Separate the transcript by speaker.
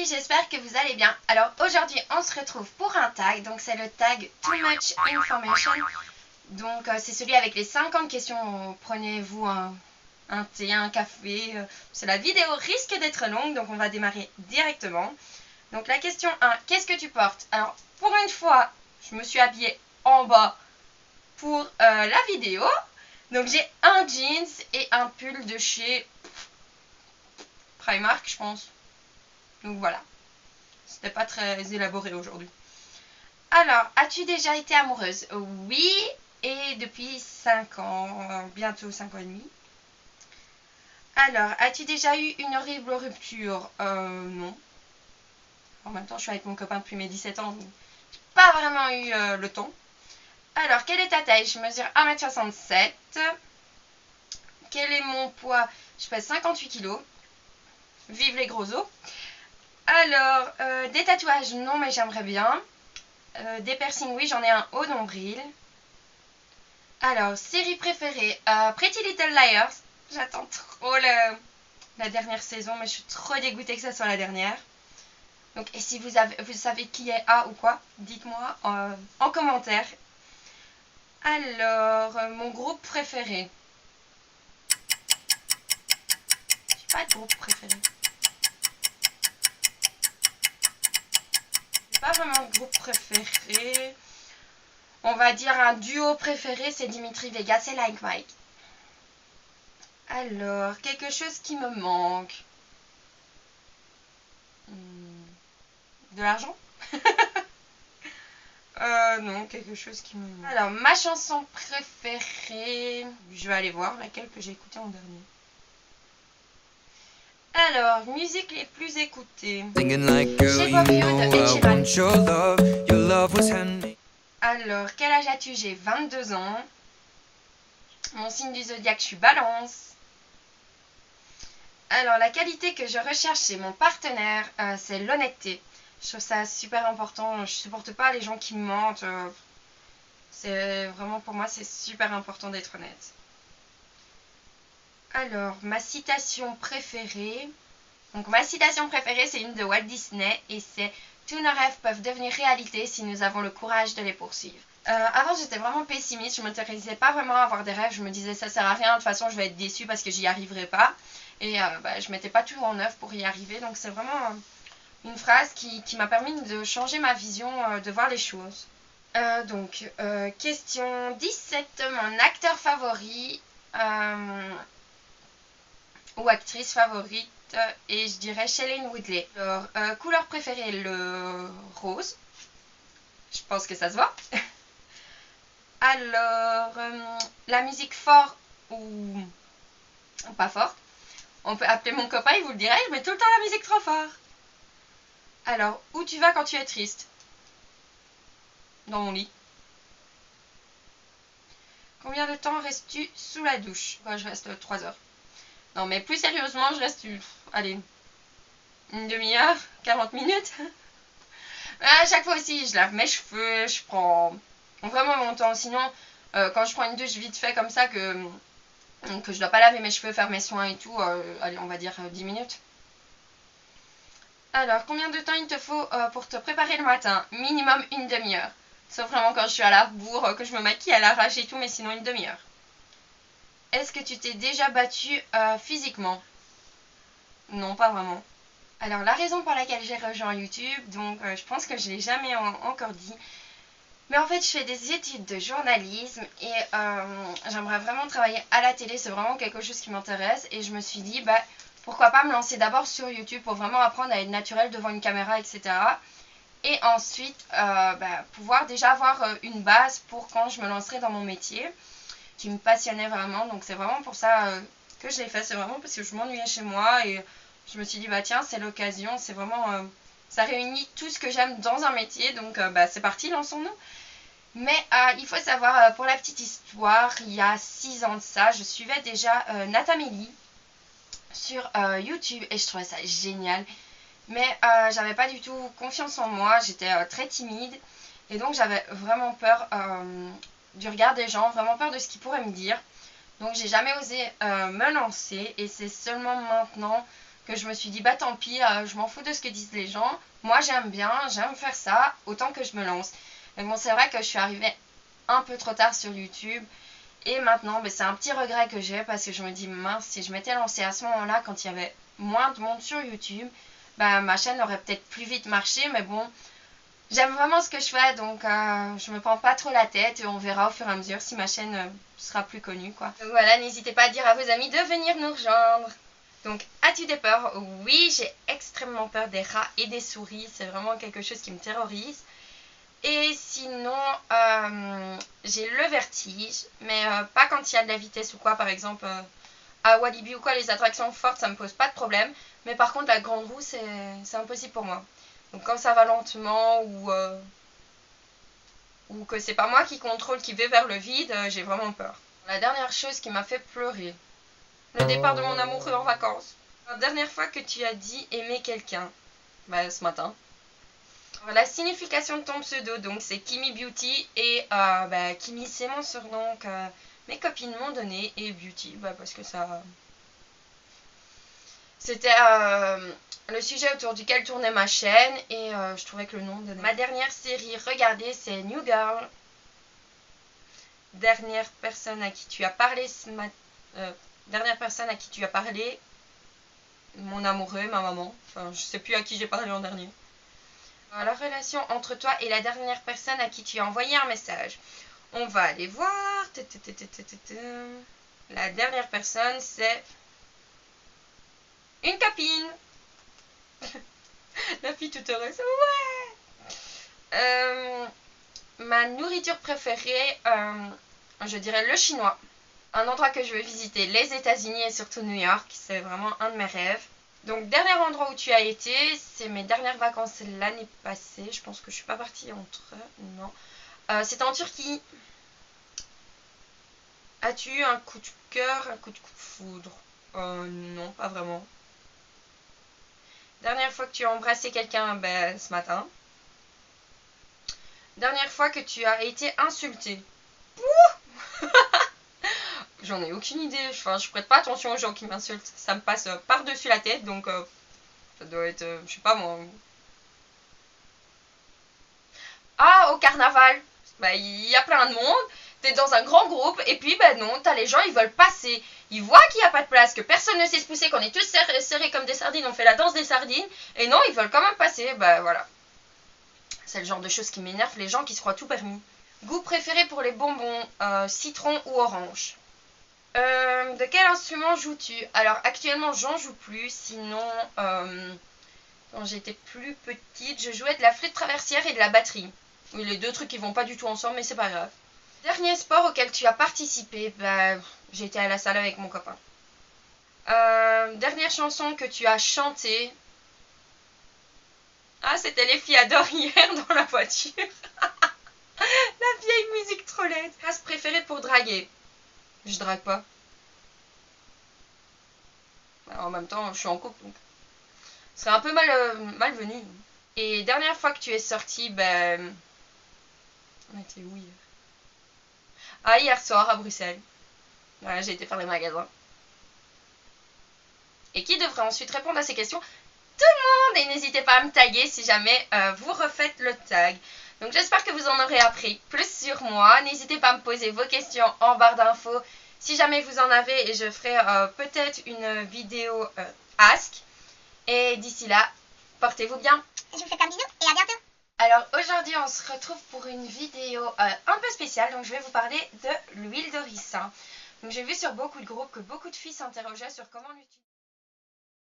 Speaker 1: j'espère que vous allez bien. Alors aujourd'hui on se retrouve pour un tag, donc c'est le tag Too Much Information. Donc c'est celui avec les 50 questions. Prenez-vous un thé, un café. La vidéo risque d'être longue, donc on va démarrer directement. Donc la question 1, qu'est-ce que tu portes? Alors pour une fois, je me suis habillée en bas pour la vidéo. Donc j'ai un jeans et un pull de chez Primark, je pense. Donc voilà, c'était pas très élaboré aujourd'hui. Alors, as-tu déjà été amoureuse? Oui, et depuis 5 ans, bientôt 5 ans et demi. Alors, as-tu déjà eu une horrible rupture? Non. En même temps, je suis avec mon copain depuis mes 17 ans, donc j'ai pas vraiment eu le temps. Alors, quelle est ta taille? Je mesure 1m67. Quel est mon poids? Je pèse 58 kg. Vive les gros os. Alors, des tatouages, non, mais j'aimerais bien. Des piercings, oui, j'en ai un au nombril. Alors, série préférée, Pretty Little Liars. J'attends trop la dernière saison, mais je suis trop dégoûtée que ça soit la dernière. Donc, et si vous savez qui est A ou quoi, dites-moi en commentaire. Alors, mon groupe préféré. J'ai pas de groupe préféré. J'ai pas vraiment de groupe préféré. On va dire un duo préféré, c'est Dimitri Vegas et Like Mike. Alors, quelque chose qui me manque. De l'argent? Non, quelque chose qui me manque. Alors, ma chanson préférée. Je vais aller voir laquelle que j'ai écoutée en dernier. Alors, musique les plus écoutées. Shape of You de Ed Sheeran. Alors, quel âge as-tu? J'ai 22 ans. Mon signe du zodiaque, je suis Balance. Alors, la qualité que je recherche chez mon partenaire, c'est l'honnêteté. Je trouve ça super important. Je supporte pas les gens qui mentent. C'est vraiment, pour moi, c'est super important d'être honnête. Alors, ma citation préférée. Donc, ma citation préférée, c'est une de Walt Disney et c'est « Tous nos rêves peuvent devenir réalité si nous avons le courage de les poursuivre ». Avant, j'étais vraiment pessimiste. Je ne m'intéressais pas vraiment à avoir des rêves. Je me disais, ça sert à rien. De toute façon, je vais être déçue parce que j'y arriverai pas. Et je mettais pas tout en œuvre pour y arriver. Donc, c'est vraiment une phrase qui m'a permis de changer ma vision, de voir les choses. Question 17. Mon acteur favori ou actrice favorite, et je dirais Shailene Woodley. Alors, couleur préférée, le rose. Je pense que ça se voit. Alors, la musique fort ou pas forte. On peut appeler mon copain, il vous le dirait, je mets tout le temps la musique trop fort. Alors, où tu vas quand tu es triste? Dans mon lit. Combien de temps restes-tu sous la douche? Je reste 3 heures. Non, mais plus sérieusement, je reste, allez, une demi-heure, 40 minutes. À chaque fois aussi, je lave mes cheveux, je prends vraiment mon temps. Sinon, quand je prends une douche vite fait comme ça, que je dois pas laver mes cheveux, faire mes soins et tout, allez, on va dire 10 minutes. Alors, combien de temps il te faut pour te préparer le matin? Minimum une demi-heure. Sauf vraiment quand je suis à la bourre, que je me maquille à l'arrache et tout, mais sinon une demi-heure. Est-ce que tu t'es déjà battue physiquement? Non, pas vraiment. Alors, la raison pour laquelle j'ai rejoint YouTube, donc je pense que je ne l'ai jamais encore dit, mais en fait, je fais des études de journalisme et j'aimerais vraiment travailler à la télé, c'est vraiment quelque chose qui m'intéresse et je me suis dit, pourquoi pas me lancer d'abord sur YouTube pour vraiment apprendre à être naturel devant une caméra, etc. Et ensuite, pouvoir déjà avoir une base pour quand je me lancerai dans mon métier, qui me passionnait vraiment. Donc c'est vraiment pour ça que je l'ai fait, c'est vraiment parce que je m'ennuyais chez moi et je me suis dit, tiens, c'est l'occasion, c'est vraiment... ça réunit tout ce que j'aime dans un métier, donc c'est parti, lançons-nous. Mais il faut savoir, pour la petite histoire, il y a 6 ans de ça, je suivais déjà Natamélie sur YouTube et je trouvais ça génial. Mais j'avais pas du tout confiance en moi, j'étais très timide et donc j'avais vraiment peur du regard des gens, vraiment peur de ce qu'ils pourraient me dire. Donc j'ai jamais osé me lancer et c'est seulement maintenant que je me suis dit, bah tant pis, je m'en fous de ce que disent les gens. Moi, j'aime faire ça, autant que je me lance. Mais bon, c'est vrai que je suis arrivée un peu trop tard sur YouTube. Et maintenant, c'est un petit regret que j'ai parce que je me dis, mince, si je m'étais lancée à ce moment-là, quand il y avait moins de monde sur YouTube, ma chaîne aurait peut-être plus vite marché. Mais bon, j'aime vraiment ce que je fais, donc je me prends pas trop la tête et on verra au fur et à mesure si ma chaîne sera plus connue, quoi. Donc voilà, n'hésitez pas à dire à vos amis de venir nous rejoindre. Donc, as-tu des peurs? Oui, j'ai extrêmement peur des rats et des souris, c'est vraiment quelque chose qui me terrorise. Et sinon, j'ai le vertige, mais pas quand il y a de la vitesse ou quoi. Par exemple, à Walibi ou quoi, les attractions fortes, ça me pose pas de problème. Mais par contre, la grande roue, c'est impossible pour moi. Donc quand ça va lentement ou que c'est pas moi qui contrôle, qui vais vers le vide, j'ai vraiment peur. La dernière chose qui m'a fait pleurer, le départ de mon amoureux en vacances. La dernière fois que tu as dit aimer quelqu'un, ce matin. La signification de ton pseudo, donc c'est Kimi Beauty et Kimi c'est mon surnom que mes copines m'ont donné et Beauty parce que ça c'était le sujet autour duquel tournait ma chaîne et je trouvais que le nom donnait. Ma dernière série regardée c'est New Girl. Dernière personne à qui tu as parlé dernière personne à qui tu as parlé, mon amoureux, ma maman. Enfin, je sais plus à qui j'ai parlé en dernier. La relation entre toi et la dernière personne à qui tu as envoyé un message. On va aller voir. La dernière personne, c'est une copine. La fille toute heureuse. Ouais. Ma nourriture préférée, je dirais le chinois. Un endroit que je veux visiter, les États-Unis et surtout New York. C'est vraiment un de mes rêves. Donc, dernier endroit où tu as été, c'est mes dernières vacances l'année passée. Je pense que je suis pas partie entre... Non. C'était en Turquie. As-tu eu un coup de cœur, un coup de foudre? Non, pas vraiment. Dernière fois que tu as embrassé quelqu'un, ce matin. Dernière fois que tu as été insulté. J'en ai aucune idée. Enfin, je prête pas attention aux gens qui m'insultent. Ça me passe par-dessus la tête, donc ça doit être, je sais pas moi. Ah, au carnaval. Il y a plein de monde. T'es dans un grand groupe et puis non, t'as les gens, ils veulent passer. Ils voient qu'il n'y a pas de place, que personne ne sait se pousser, qu'on est tous serrés comme des sardines, on fait la danse des sardines. Et non, ils veulent quand même passer. Voilà. C'est le genre de choses qui m'énerve, les gens qui se croient tout permis. Goût préféré pour les bonbons, citron ou orange? De quel instrument joues-tu? Alors actuellement j'en joue plus, sinon quand j'étais plus petite je jouais de la flûte traversière et de la batterie. Oui, les deux trucs qui vont pas du tout ensemble mais c'est pas grave. Dernier sport auquel tu as participé? J'ai été à la salle avec mon copain. Dernière chanson que tu as chantée? Ah, c'était Les filles adorent hier dans la voiture. La vieille musique trop laide. Phrase préférée pour draguer? Je drague pas. En même temps, je suis en couple, donc ce serait un peu malvenu. Et dernière fois que tu es sortie, on était où hier? Ah, hier soir à Bruxelles. Voilà, j'ai été faire les magasins. Et qui devrait ensuite répondre à ces questions? Tout le monde! Et n'hésitez pas à me taguer si jamais vous refaites le tag. Donc j'espère que vous en aurez appris plus sur moi. N'hésitez pas à me poser vos questions en barre d'infos si jamais vous en avez et je ferai peut-être une vidéo Ask. Et d'ici là, portez-vous bien.
Speaker 2: Je vous fais plein de bisous et à bientôt.
Speaker 1: Alors aujourd'hui on se retrouve pour une vidéo un peu spéciale. Donc je vais vous parler de l'huile de ricin. Donc j'ai vu sur beaucoup de groupes que beaucoup de filles s'interrogeaient sur comment l'utiliser.